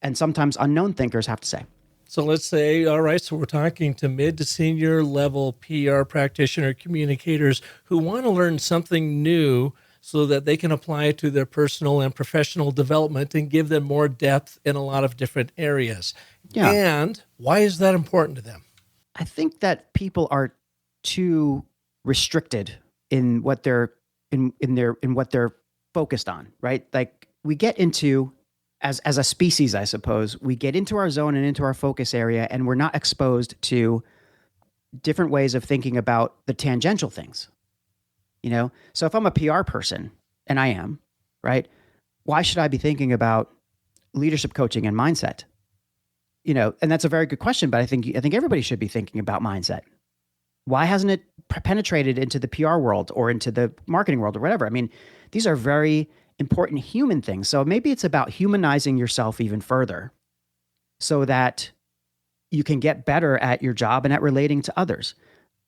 and sometimes unknown thinkers have to say. So let's say, all right, so we're talking to mid to senior level PR practitioner communicators who want to learn something new so that they can apply it to their personal and professional development and give them more depth in a lot of different areas. Yeah. And why is that important to them? I think that people are too restricted in what they're in what they're focused on, right? Like we get into as a species, I suppose, we get into our zone and into our focus area, and we're not exposed to different ways of thinking about the tangential things. So if I'm a PR person, and I am, right? Why should I be thinking about leadership coaching and mindset? And that's a very good question, but I think everybody should be thinking about mindset. Why hasn't it penetrated into the PR world or into the marketing world or whatever? I mean, these are very important human things. So maybe it's about humanizing yourself even further so that you can get better at your job and at relating to others.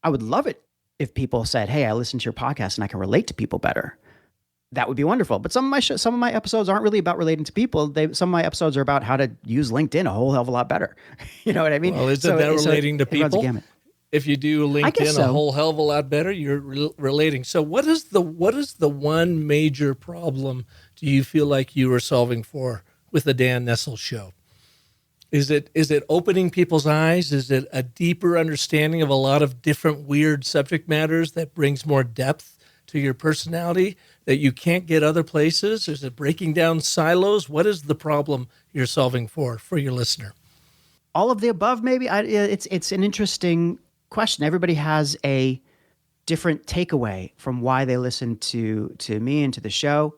I would love it if people said, "Hey, I listened to your podcast and I can relate to people better." That would be wonderful. But some of my episodes aren't really about relating to people. Some of my episodes are about how to use LinkedIn a whole hell of a lot better. You know what I mean? Well, isn't that relating to people? If you do LinkedIn a whole hell of a lot better, you're relating. So what is the one major problem do you feel like you are solving for with the Dan Nestle Show? Is it opening people's eyes? Is it a deeper understanding of a lot of different weird subject matters that brings more depth to your personality that you can't get other places? Is it breaking down silos? What is the problem you're solving for your listener? All of the above, maybe. It's an interesting question. Everybody has a different takeaway from why they listen to me and to the show.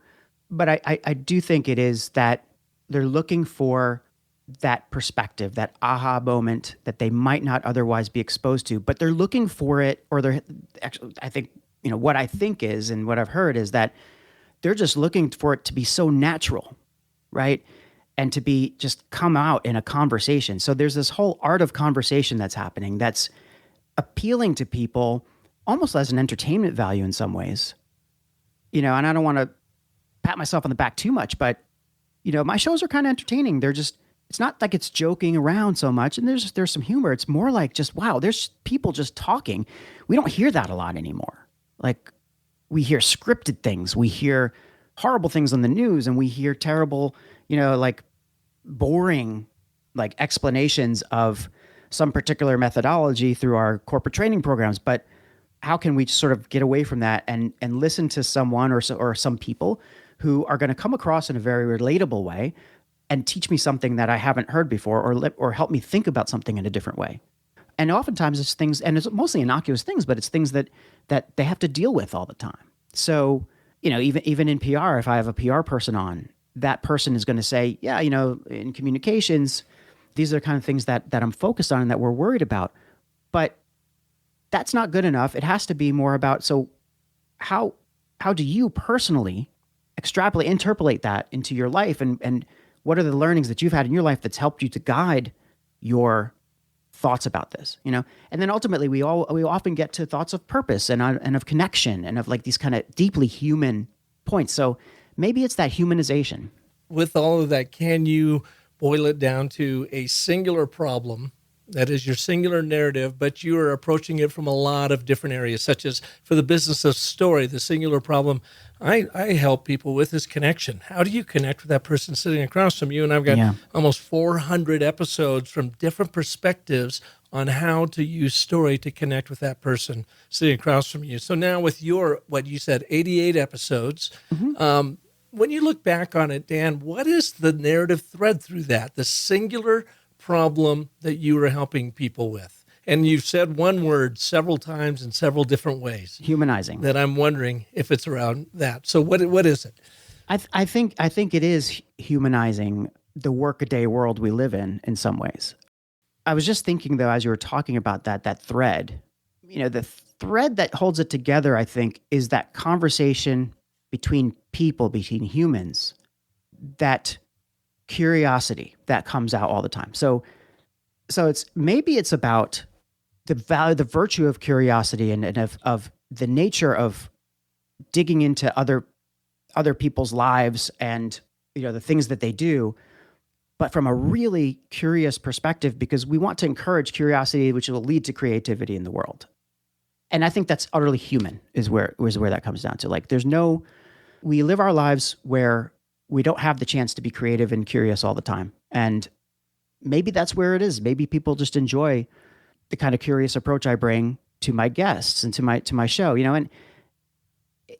But I do think it is that they're looking for that perspective, that aha moment that they might not otherwise be exposed to, but they're looking for it, or they're actually, I think, what I think is, and what I've heard is that they're just looking for it to be so natural, right? And to be just come out in a conversation. So there's this whole art of conversation that's happening that's appealing to people almost as an entertainment value in some ways. And I don't want to pat myself on the back too much, but my shows are kind of entertaining. It's not like it's joking around so much, and there's some humor. It's more like just, wow, there's people just talking. We don't hear that a lot anymore. Like we hear scripted things, we hear horrible things on the news, and we hear terrible, like boring, like explanations of some particular methodology through our corporate training programs. But how can we sort of get away from that and listen to someone or some people who are going to come across in a very relatable way and teach me something that I haven't heard before, or help me think about something in a different way? And oftentimes it's things, and it's mostly innocuous things, but it's things that they have to deal with all the time. So, even in PR, if I have a PR person on, that person is going to say, yeah, in communications, these are the kind of things that I'm focused on and that we're worried about. But that's not good enough. It has to be more about, so how how do you personally extrapolate, interpolate that into your life? And what are the learnings that you've had in your life that's helped you to guide your thoughts about this, you know? And then ultimately we often get to thoughts of purpose and of connection and of like these kind of deeply human points. So maybe it's that humanization. With all of that, can you boil it down to a singular problem that is your singular narrative, but you are approaching it from a lot of different areas, such as for the business of story, the singular problem I help people with is connection. How do you connect with that person sitting across from you? And I've got almost 400 episodes from different perspectives on how to use story to connect with that person sitting across from you. So now with your, what you said, 88 episodes, when you look back on it, Dan, what is the narrative thread through that, the singular problem that you were helping people with? And you've said one word several times in several different ways. Humanizing. That I'm wondering if it's around that. So what is it? I think it is humanizing the workaday world we live in some ways. I was just thinking though, as you were talking about that thread, you know, the thread that holds it together, I think, is that conversation between people, between humans, that curiosity that comes out all the time. So it's about the value, the virtue of curiosity and of the nature of digging into other people's lives and, you know, the things that they do, but from a really curious perspective, because we want to encourage curiosity, which will lead to creativity in the world. And I think that's utterly human is where that comes down to. Like we live our lives where we don't have the chance to be creative and curious all the time. And maybe that's where it is. Maybe people just enjoy the kind of curious approach I bring to my guests and to my show, you know, and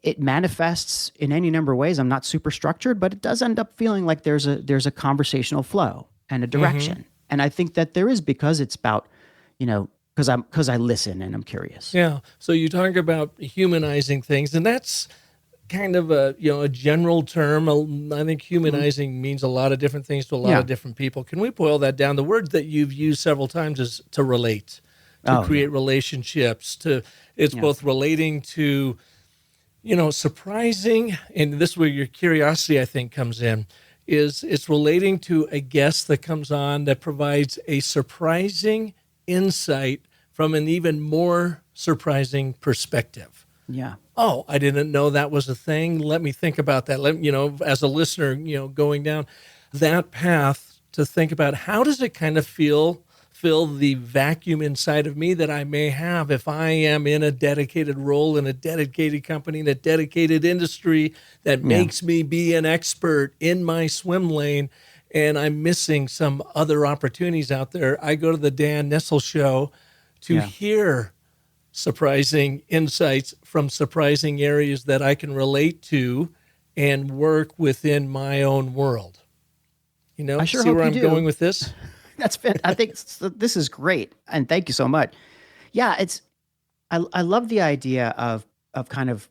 it manifests in any number of ways. I'm not super structured, but it does end up feeling like there's a conversational flow and a direction. Mm-hmm. And I think that there is, because it's about, you know, because I listen and I'm curious. Yeah. So you talk about humanizing things, and that's kind of a general term. I think humanizing means a lot of different things to a lot of different people. Can we boil that down? The word that you've used several times is to relate, to create relationships. It's both relating to, you know, surprising, and this is where your curiosity, I think, comes in. It's relating to a guest that comes on that provides a surprising insight from an even more surprising perspective. Yeah. Oh, I didn't know that was a thing. Let me think about that. As a listener, going down that path to think about how does it kind of fill the vacuum inside of me that I may have if I am in a dedicated role in a dedicated company, in a dedicated industry that makes me be an expert in my swim lane, and I'm missing some other opportunities out there. I go to the Dan Nestle Show to hear surprising insights from surprising areas that I can relate to and work within my own world. You know, I sure see hope where you I'm do. going with this? I think this is great. And thank you so much. Yeah, I love the idea of kind of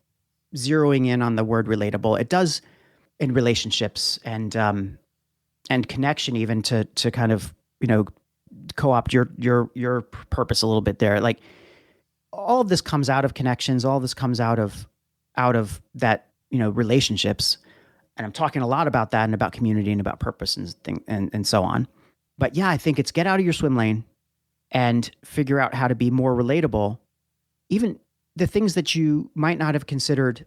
zeroing in on the word relatable. It does in relationships and connection, even to kind of, you know, co-opt your purpose a little bit there. Like, all of this comes out of connections. All of this comes out of that, you know, relationships. And I'm talking a lot about that and about community and about purpose and so on. But yeah, I think it's get out of your swim lane and figure out how to be more relatable. Even the things that you might not have considered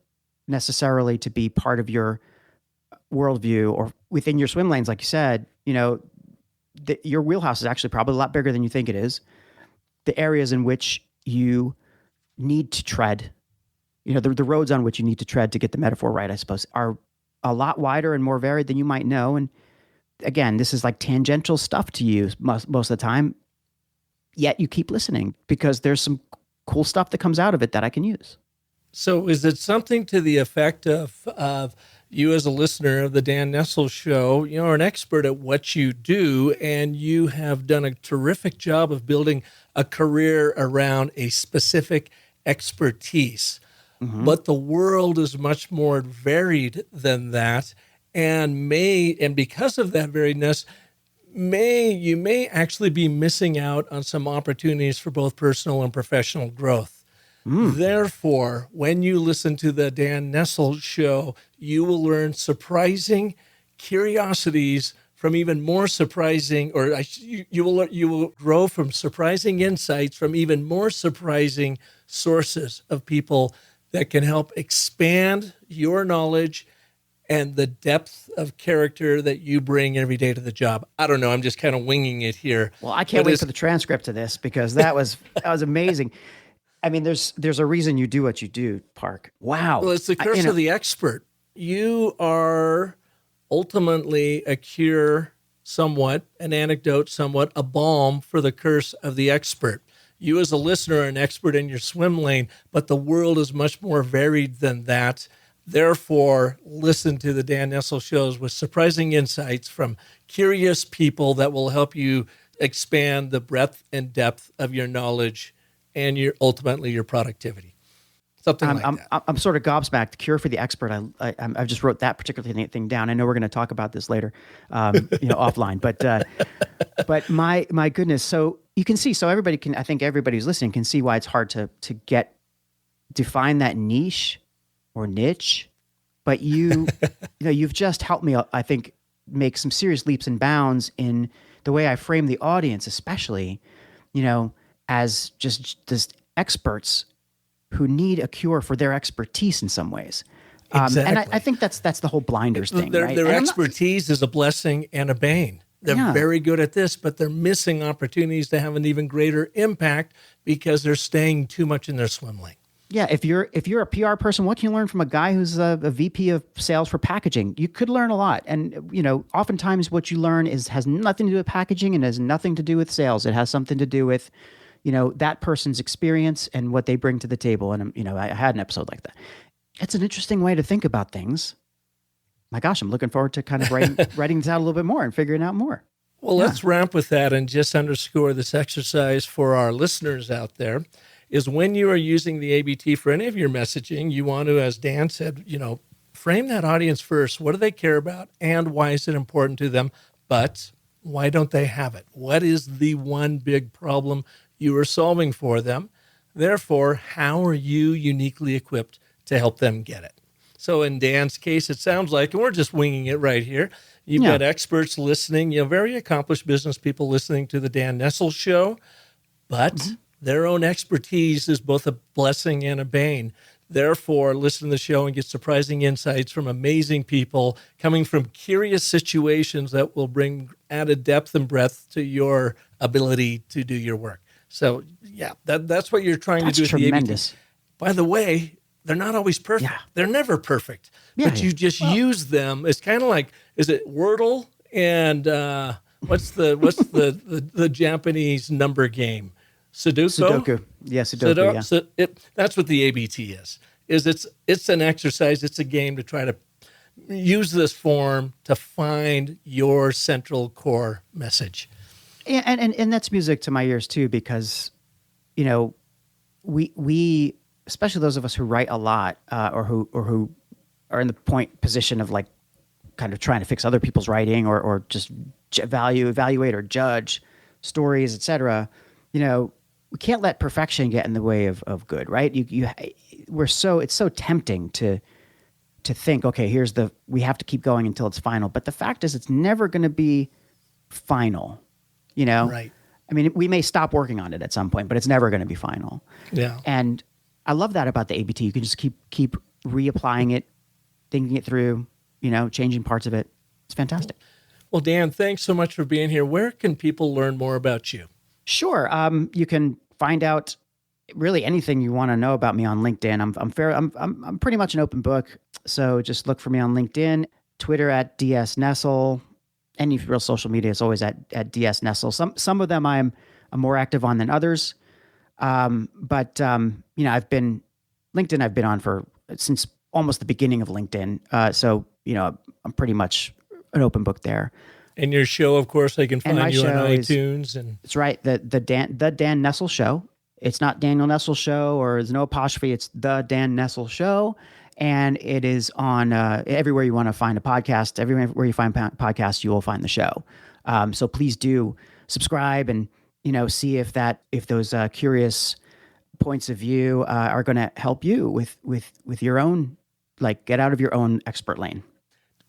necessarily to be part of your worldview or within your swim lanes, like you said, you know, your wheelhouse is actually probably a lot bigger than you think it is. The areas in which you need to tread, you know, the roads on which you need to tread to get the metaphor right, I suppose, are a lot wider and more varied than you might know. And again, this is like tangential stuff to you most of the time, yet you keep listening because there's some cool stuff that comes out of it that I can use. So is it something to the effect of you as a listener of the Dan Nestle Show, you are an expert at what you do, and you have done a terrific job of building a career around a specific expertise. Mm-hmm. But the world is much more varied than that, and because of that variedness, you may actually be missing out on some opportunities for both personal and professional growth. Therefore, when you listen to the Dan Nestle Show, you will learn surprising curiosities from even more surprising, you will grow from surprising insights from even more surprising sources of people that can help expand your knowledge and the depth of character that you bring every day to the job. I don't know. I'm just kind of winging it here. Well, I can't wait for the transcript of this because that was amazing. I mean, there's a reason you do what you do, Park. Wow. Well, it's the curse of the expert. You are ultimately a cure somewhat, an antidote somewhat, a balm for the curse of the expert. You as a listener are an expert in your swim lane, but the world is much more varied than that. Therefore, listen to the Dan Nestle shows with surprising insights from curious people that will help you expand the breadth and depth of your knowledge and ultimately your productivity. Something like that. I'm sort of gobsmacked. Cure for the expert. I just wrote that particular thing down. I know we're going to talk about this later, offline. But my goodness. So you can see. So I think everybody who's listening can see why it's hard to define that niche or niche. But you've just helped me, I think, make some serious leaps and bounds in the way I frame the audience, especially, as just experts who need a cure for their expertise in some ways. Exactly. And I think that's the whole blinders thing, right? Their expertise is a blessing and a bane. They're very good at this, but they're missing opportunities to have an even greater impact because they're staying too much in their swim lane. Yeah, if you're a PR person, what can you learn from a guy who's a VP of sales for packaging? You could learn a lot. And, oftentimes what you learn has nothing to do with packaging and has nothing to do with sales. It has something to do with that person's experience and what they bring to the table. And, I had an episode like that. It's an interesting way to think about things. My gosh, I'm looking forward to kind of writing this out a little bit more and figuring out more. Well, let's ramp with that and just underscore this exercise for our listeners out there is when you are using the ABT for any of your messaging, you want to, as Dan said, frame that audience first. What do they care about and why is it important to them? But why don't they have it? What is the one big problem you are solving for them? Therefore, how are you uniquely equipped to help them get it? So in Dan's case, it sounds like, and we're just winging it right here, you've got experts listening, very accomplished business people listening to the Dan Nestle Show, but their own expertise is both a blessing and a bane. Therefore, listen to the show and get surprising insights from amazing people coming from curious situations that will bring added depth and breadth to your ability to do your work. So, that's what you're trying to do with tremendous. the ABT. By the way, they're not always perfect. Yeah. They're never perfect. But you just use them. It's kind of like, is it Wordle and what's the Japanese number game? Sudoku. Yeah, Sudoku. That's what the ABT is. It's an exercise. It's a game to try to use this form to find your central core message. Yeah, and that's music to my ears too, because we especially those of us who write a lot or who are in the position of like kind of trying to fix other people's writing or just evaluate or judge stories, etc. We can't let perfection get in the way of good, right? It's so tempting to think, okay, we have to keep going until it's final. But the fact is, it's never going to be final, Right. I mean, we may stop working on it at some point, but it's never going to be final. Yeah. And I love that about the ABT. You can just keep reapplying it, thinking it through, changing parts of it. It's fantastic. Well, Dan, thanks so much for being here. Where can people learn more about you? Sure. You can find out really anything you want to know about me on LinkedIn. I'm pretty much an open book. So just look for me on LinkedIn, Twitter at DS Nestle. Any real social media is always at DS Nestle. Some of them I'm more active on than others. But I've been on since almost the beginning of LinkedIn. So I'm pretty much an open book there. And your show, of course, they can find you on iTunes. It's right. The Dan Nestle Show. It's not Daniel Nestle Show or there's no apostrophe. It's the Dan Nestle Show. And it is on everywhere you want to find a podcast. Everywhere you find podcasts, you will find the show. So please do subscribe and see if those curious points of view are going to help you with your own, like, get out of your own expert lane.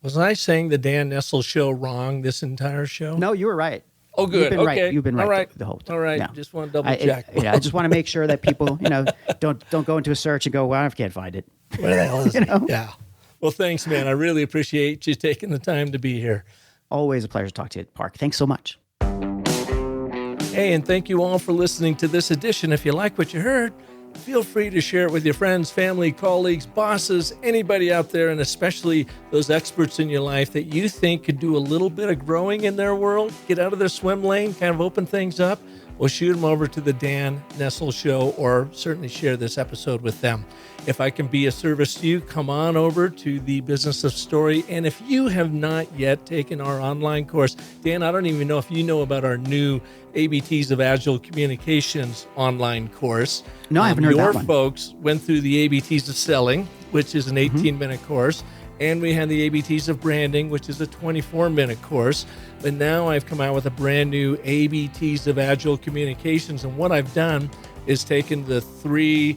Was I saying the Dan Nestle Show wrong this entire show? No, you were right. Oh, good. You've been Okay. right. You've been right All right. the whole time. All right. Yeah. Just want to double check. I just want to make sure that people, don't go into a search and go, well, I can't find it. Where the hell is it? Yeah. Well, thanks, man. I really appreciate you taking the time to be here. Always a pleasure to talk to you, Park. Thanks so much. Hey, and thank you all for listening to this edition. If you like what you heard, feel free to share it with your friends, family, colleagues, bosses, anybody out there, and especially those experts in your life that you think could do a little bit of growing in their world, get out of their swim lane, kind of open things up. Well, shoot them over to the Dan Nestle Show, or certainly share this episode with them. If I can be a service to you, come on over to the Business of Story. And if you have not yet taken our online course, Dan, I don't even know if you know about our new ABTs of Agile Communications online course. No, I haven't heard that one. Your folks went through the ABTs of Selling, which is an 18-minute course. And we had the ABTs of Branding, which is a 24-minute course. But now I've come out with a brand new ABTs of Agile Communications. And what I've done is taken the three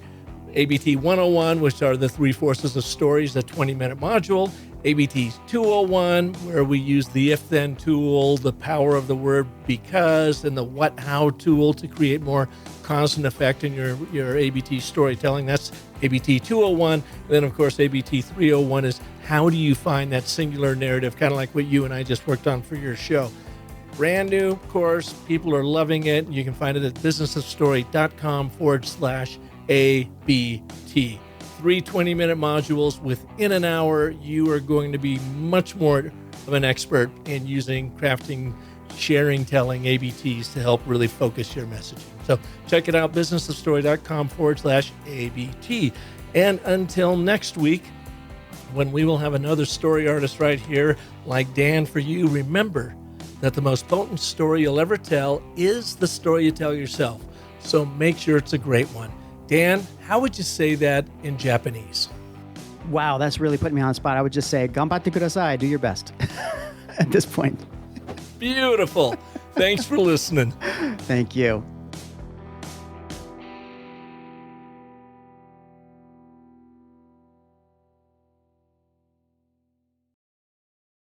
ABT 101, which are the three forces of stories, a 20-minute module. ABT 201, where we use the if-then tool, the power of the word because, and the what-how tool to create more cause and effect in your ABT storytelling. That's ABT 201. And then, of course, ABT 301 is how do you find that singular narrative, kind of like what you and I just worked on for your show. Brand new course. People are loving it. You can find it at businessofstory.com/ABT. 3 20-minute modules. Within an hour, you are going to be much more of an expert in using, crafting, sharing, telling ABTs to help really focus your messaging. So check it out, businessofstory.com/ABT. And until next week, when we will have another story artist right here like Dan for you, remember that the most potent story you'll ever tell is the story you tell yourself. So make sure it's a great one. Dan, how would you say that in Japanese? Wow, that's really putting me on the spot. I would just say, ganbatte kudasai, do your best at this point. Beautiful. Thanks for listening. Thank you.